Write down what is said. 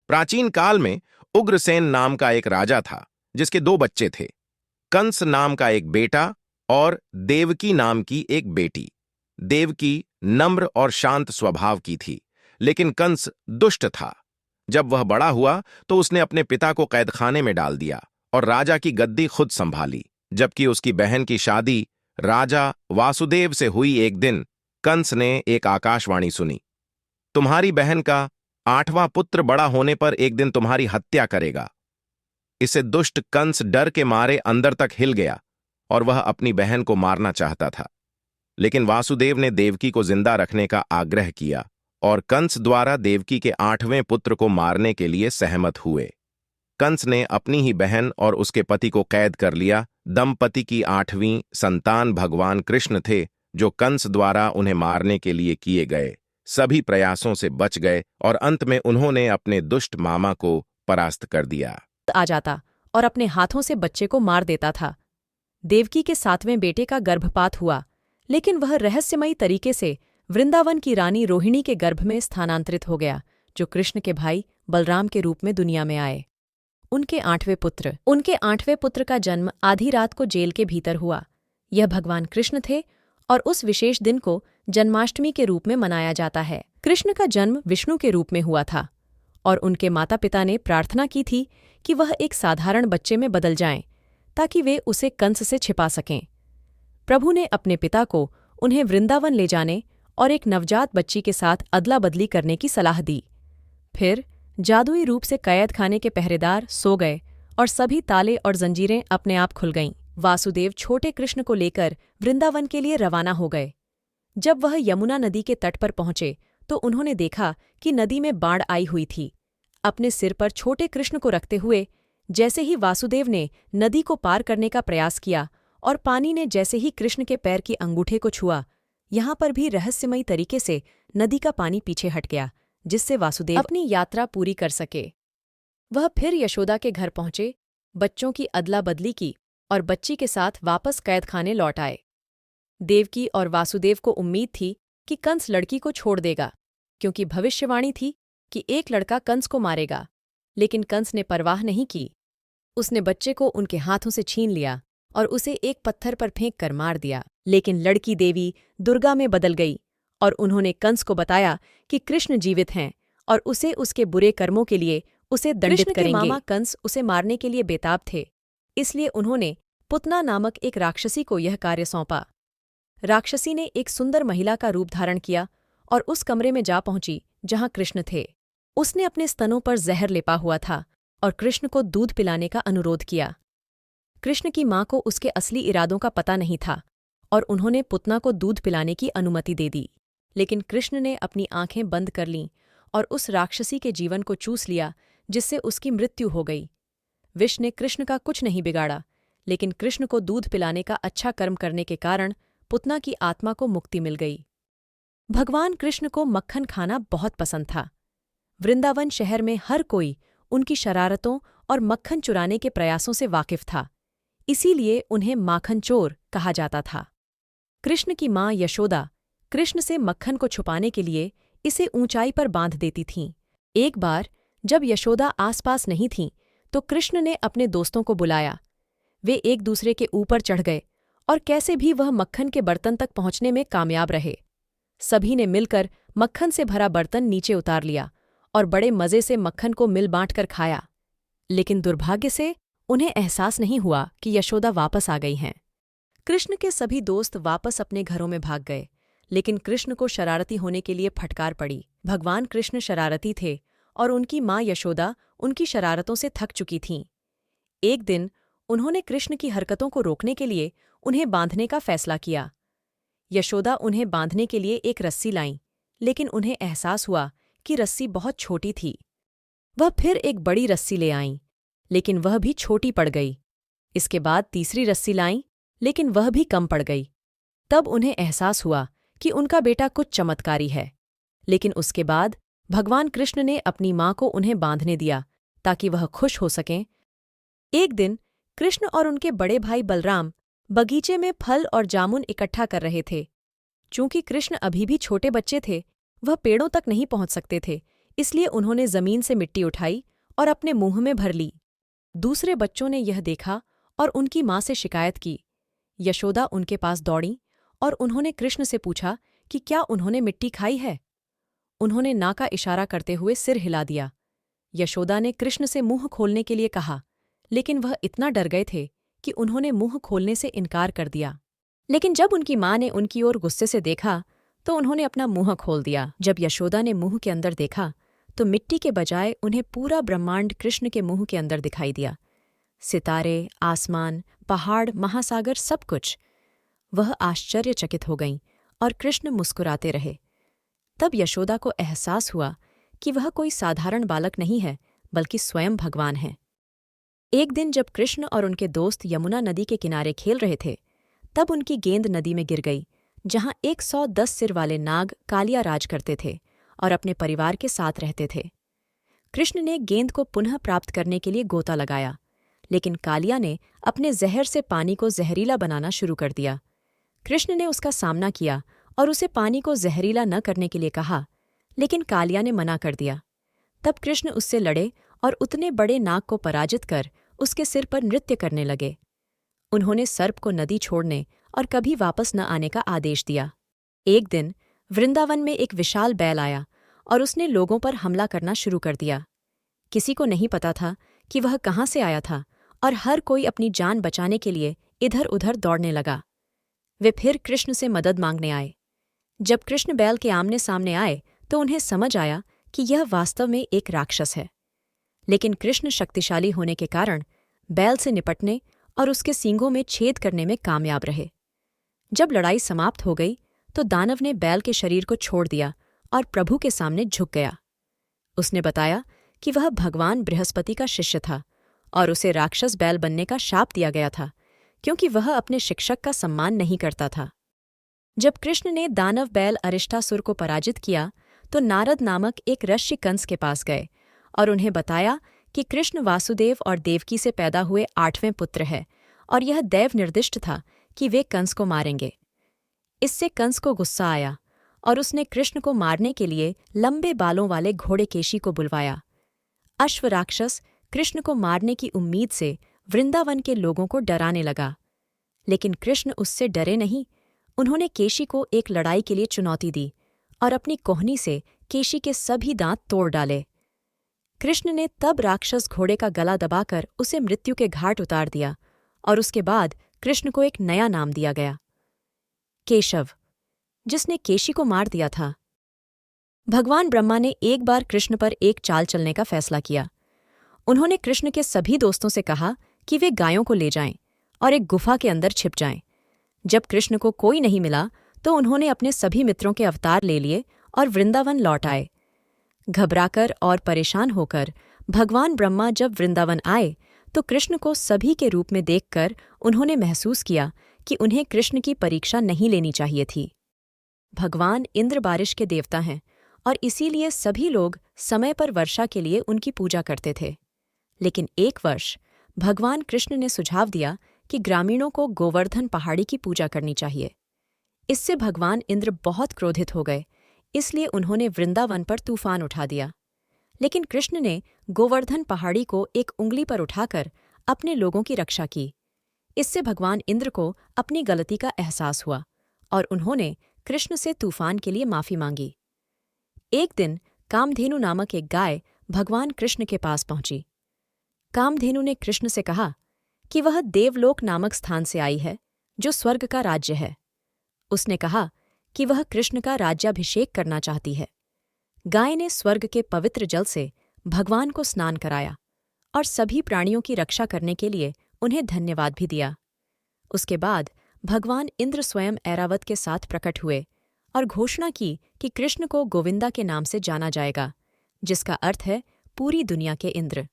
प्राचीन काल में उग्रसेन नाम का एक राजा था जिसके दो बच्चे थे, कंस नाम का एक बेटा और देवकी नाम की एक बेटी। देवकी नम्र और शांत स्वभाव की थी, लेकिन कंस दुष्ट था। जब वह बड़ा हुआ तो उसने अपने पिता को कैदखाने में डाल दिया और राजा की गद्दी खुद संभाली। जबकि उसकी बहन की शादी राजा वासुदेव से हुई, एक दिन कंस ने एक आकाशवाणी सुनी, तुम्हारी बहन का 8वां पुत्र बड़ा होने पर एक दिन तुम्हारी हत्या करेगा। इसे दुष्ट कंस डर के मारे अंदर तक हिल गया और वह अपनी बहन को मारना चाहता था। लेकिन वासुदेव ने देवकी को जिंदा रखने का आग्रह किया और कंस द्वारा देवकी के 8वें पुत्र को मारने के लिए सहमत हुए। कंस ने अपनी ही बहन और उसके पति को कैद कर लिया। दंपति की 8वीं संतान भगवान कृष्ण थे, जो कंस द्वारा उन्हें मारने के लिए किए गए सभी प्रयासों से बच गए और अंत में उन्होंने अपने दुष्ट मामा को परास्त कर दिया। आ जाता और अपने हाथों से बच्चे को मार देता था। देवकी के 7वें बेटे का गर्भपात हुआ, लेकिन वह रहस्यमयी तरीके से वृंदावन की रानी रोहिणी के गर्भ में स्थानांतरित हो गया, जो कृष्ण के भाई बलराम के रूप में दुनिया में आए। उनके 8वें पुत्र का जन्म आधी रात को जेल के भीतर हुआ। यह भगवान कृष्ण थे और उस विशेष दिन को जन्माष्टमी के रूप में मनाया जाता है। कृष्ण का जन्म विष्णु के रूप में हुआ था और उनके माता पिता ने प्रार्थना की थी कि वह एक साधारण बच्चे में बदल जाएं, ताकि वे उसे कंस से छिपा सकें। प्रभु ने अपने पिता को उन्हें वृंदावन ले जाने और एक नवजात बच्ची के साथ अदला बदली करने की सलाह दी। फिर जादुई रूप से कैद खाने के पहरेदार सो गए और सभी ताले और जंजीरें अपने आप खुल गईं। वासुदेव छोटे कृष्ण को लेकर वृंदावन के लिए रवाना हो गए। जब वह यमुना नदी के तट पर पहुंचे तो उन्होंने देखा कि नदी में बाढ़ आई हुई थी। अपने सिर पर छोटे कृष्ण को रखते हुए जैसे ही वासुदेव ने नदी को पार करने का प्रयास किया और पानी ने जैसे ही कृष्ण के पैर की अंगूठे को छुआ, यहाँ पर भी रहस्यमयी तरीके से नदी का पानी पीछे हट गया, जिससे वासुदेव अपनी यात्रा पूरी कर सके। वह फिर यशोदा के घर पहुंचे, बच्चों की अदला बदली की और बच्ची के साथ वापस कैदखाने लौट आए। देवकी और वासुदेव को उम्मीद थी कि कंस लड़की को छोड़ देगा, क्योंकि भविष्यवाणी थी कि एक लड़का कंस को मारेगा। लेकिन कंस ने परवाह नहीं की। उसने बच्चे को उनके हाथों से छीन लिया और उसे एक पत्थर पर फेंक कर मार दिया। लेकिन लड़की देवी दुर्गा में बदल गई और उन्होंने कंस को बताया कि कृष्ण जीवित हैं और उसे उसके बुरे कर्मों के लिए उसे दंडित करेंगे। मामा कंस उसे मारने के लिए बेताब थे, इसलिए उन्होंने पुतना नामक एक राक्षसी को यह कार्य सौंपा। राक्षसी ने एक सुंदर महिला का रूप धारण किया और उस कमरे में जा पहुंची जहां कृष्ण थे। उसने अपने स्तनों पर जहर लेपा हुआ था और कृष्ण को दूध पिलाने का अनुरोध किया। कृष्ण की मां को उसके असली इरादों का पता नहीं था और उन्होंने पुतना को दूध पिलाने की अनुमति दे दी। लेकिन कृष्ण ने अपनी आंखें बंद कर लीं और उस राक्षसी के जीवन को चूस लिया, जिससे उसकी मृत्यु हो गई। विष ने कृष्ण का कुछ नहीं बिगाड़ा, लेकिन कृष्ण को दूध पिलाने का अच्छा कर्म करने के कारण पुतना की आत्मा को मुक्ति मिल गई। भगवान कृष्ण को मक्खन खाना बहुत पसंद था। वृंदावन शहर में हर कोई उनकी शरारतों और मक्खन चुराने के प्रयासों से वाकिफ था, इसीलिए उन्हें माखन चोर कहा जाता था। कृष्ण की मां यशोदा कृष्ण से मक्खन को छुपाने के लिए इसे ऊंचाई पर बांध देती थीं। एक बार जब यशोदा आसपास नहीं थीं, तो कृष्ण ने अपने दोस्तों को बुलाया। वे एक दूसरे के ऊपर चढ़ गए और कैसे भी वह मक्खन के बर्तन तक पहुंचने में कामयाब रहे। सभी ने मिलकर मक्खन से भरा बर्तन नीचे उतार लिया और बड़े मजे से मक्खन को मिल बांट कर खाया। लेकिन दुर्भाग्य से उन्हें एहसास नहीं हुआ कि यशोदा वापस आ गई हैं। कृष्ण के सभी दोस्त वापस अपने घरों में भाग गए, लेकिन कृष्ण को शरारती होने के लिए फटकार पड़ी। भगवान कृष्ण शरारती थे और उनकी मां यशोदा उनकी शरारतों से थक चुकी थीं। एक दिन उन्होंने कृष्ण की हरकतों को रोकने के लिए उन्हें बांधने का फैसला किया। यशोदा उन्हें बांधने के लिए एक रस्सी लाईं, लेकिन उन्हें एहसास हुआ कि रस्सी बहुत छोटी थी। वह फिर एक बड़ी रस्सी ले आईं, लेकिन वह भी छोटी पड़ गई। इसके बाद तीसरी रस्सी लाईं, लेकिन वह भी कम पड़ गई। तब उन्हें एहसास हुआ कि उनका बेटा कुछ चमत्कारी है। लेकिन उसके बाद भगवान कृष्ण ने अपनी मां को उन्हें बांधने दिया ताकि वह खुश हो सकें। एक दिन कृष्ण और उनके बड़े भाई बलराम बगीचे में फल और जामुन इकट्ठा कर रहे थे। चूंकि कृष्ण अभी भी छोटे बच्चे थे, वह पेड़ों तक नहीं पहुंच सकते थे, इसलिए उन्होंने जमीन से मिट्टी उठाई और अपने मुंह में भर ली। दूसरे बच्चों ने यह देखा और उनकी माँ से शिकायत की। यशोदा उनके पास दौड़ी और उन्होंने कृष्ण से पूछा कि क्या उन्होंने मिट्टी खाई है। उन्होंने ना का इशारा करते हुए सिर हिला दिया। यशोदा ने कृष्ण से मुंह खोलने के लिए कहा, लेकिन वह इतना डर गए थे कि उन्होंने मुंह खोलने से इनकार कर दिया। लेकिन जब उनकी माँ ने उनकी ओर गुस्से से देखा तो उन्होंने अपना मुंह खोल दिया। जब यशोदा ने मुंह के अंदर देखा तो मिट्टी के बजाय उन्हें पूरा ब्रह्मांड कृष्ण के मुंह के अंदर दिखाई दिया। सितारे, आसमान, पहाड़, महासागर, सब कुछ। वह आश्चर्यचकित हो गईं और कृष्ण मुस्कुराते रहे। तब यशोदा को एहसास हुआ कि वह कोई साधारण बालक नहीं है, बल्कि स्वयं भगवान है। एक दिन जब कृष्ण और उनके दोस्त यमुना नदी के किनारे खेल रहे थे, तब उनकी गेंद नदी में गिर गई, जहां 110 सिर वाले नाग कालिया राज करते थे और अपने परिवार के साथ रहते थे। कृष्ण ने गेंद को पुनः प्राप्त करने के लिए गोता लगाया, लेकिन कालिया ने अपने जहर से पानी को जहरीला बनाना शुरू कर दिया। कृष्ण ने उसका सामना किया और उसे पानी को जहरीला न करने के लिए कहा, लेकिन कालिया ने मना कर दिया। तब कृष्ण उससे लड़े और उतने बड़े नाग को पराजित कर उसके सिर पर नृत्य करने लगे। उन्होंने सर्प को नदी छोड़ने और कभी वापस न आने का आदेश दिया। एक दिन वृंदावन में एक विशाल बैल आया और उसने लोगों पर हमला करना शुरू कर दिया। किसी को नहीं पता था कि वह कहाँ से आया था और हर कोई अपनी जान बचाने के लिए इधर उधर दौड़ने लगा। वे फिर कृष्ण से मदद मांगने आए। जब कृष्ण बैल के आमने सामने आए तो उन्हें समझ आया कि यह वास्तव में एक राक्षस है। लेकिन कृष्ण शक्तिशाली होने के कारण बैल से निपटने और उसके सींगों में छेद करने में कामयाब रहे। जब लड़ाई समाप्त हो गई तो दानव ने बैल के शरीर को छोड़ दिया और प्रभु के सामने झुक गया। उसने बताया कि वह भगवान बृहस्पति का शिष्य था और उसे राक्षस बैल बनने का शाप दिया गया था, क्योंकि वह अपने शिक्षक का सम्मान नहीं करता था। जब कृष्ण ने दानव बैल अरिष्टासुर को पराजित किया तो नारद नामक एक ऋषि कंस के पास गए और उन्हें बताया कि कृष्ण वासुदेव और देवकी से पैदा हुए 8वें पुत्र है और यह दैव निर्दिष्ट था कि वे कंस को मारेंगे। इससे कंस को गुस्सा आया और उसने कृष्ण को मारने के लिए लंबे बालों वाले घोड़े केशी को बुलवाया। अश्व राक्षस कृष्ण को मारने की उम्मीद से वृंदावन के लोगों को डराने लगा, लेकिन कृष्ण उससे डरे नहीं। उन्होंने केशी को एक लड़ाई के लिए चुनौती दी और अपनी कोहनी से केशी के सभी दांत तोड़ डाले। कृष्ण ने तब राक्षस घोड़े का गला दबाकर उसे मृत्यु के घाट उतार दिया और उसके बाद कृष्ण को एक नया नाम दिया गया, केशव, जिसने केशी को मार दिया था। भगवान ब्रह्मा ने एक बार कृष्ण पर एक चाल चलने का फैसला किया। उन्होंने कृष्ण के सभी दोस्तों से कहा कि वे गायों को ले जाएं और एक गुफा के अंदर छिप जाएं। जब कृष्ण को कोई नहीं मिला तो उन्होंने अपने सभी मित्रों के अवतार ले लिए और वृंदावन लौट आए। घबराकर और परेशान होकर भगवान ब्रह्मा जब वृंदावन आए तो कृष्ण को सभी के रूप में देखकर उन्होंने महसूस किया कि उन्हें कृष्ण की परीक्षा नहीं लेनी चाहिए थी। भगवान इंद्र बारिश के देवता हैं और इसीलिए सभी लोग समय पर वर्षा के लिए उनकी पूजा करते थे। लेकिन एक वर्ष भगवान कृष्ण ने सुझाव दिया कि ग्रामीणों को गोवर्धन पहाड़ी की पूजा करनी चाहिए। इससे भगवान इंद्र बहुत क्रोधित हो गए, इसलिए उन्होंने वृंदावन पर तूफान उठा दिया। लेकिन कृष्ण ने गोवर्धन पहाड़ी को एक उंगली पर उठाकर अपने लोगों की रक्षा की। इससे भगवान इंद्र को अपनी गलती का एहसास हुआ और उन्होंने कृष्ण से तूफान के लिए माफी मांगी। एक दिन कामधेनु नामक एक गाय भगवान कृष्ण के पास पहुंची। कामधेनु ने कृष्ण से कहा कि वह देवलोक नामक स्थान से आई है, जो स्वर्ग का राज्य है। उसने कहा कि वह कृष्ण का राज्याभिषेक करना चाहती है। गाय ने स्वर्ग के पवित्र जल से भगवान को स्नान कराया और सभी प्राणियों की रक्षा करने के लिए उन्हें धन्यवाद भी दिया। उसके बाद भगवान इंद्र स्वयं ऐरावत के साथ प्रकट हुए और घोषणा की कि कृष्ण को गोविंदा के नाम से जाना जाएगा, जिसका अर्थ है पूरी दुनिया के इंद्र।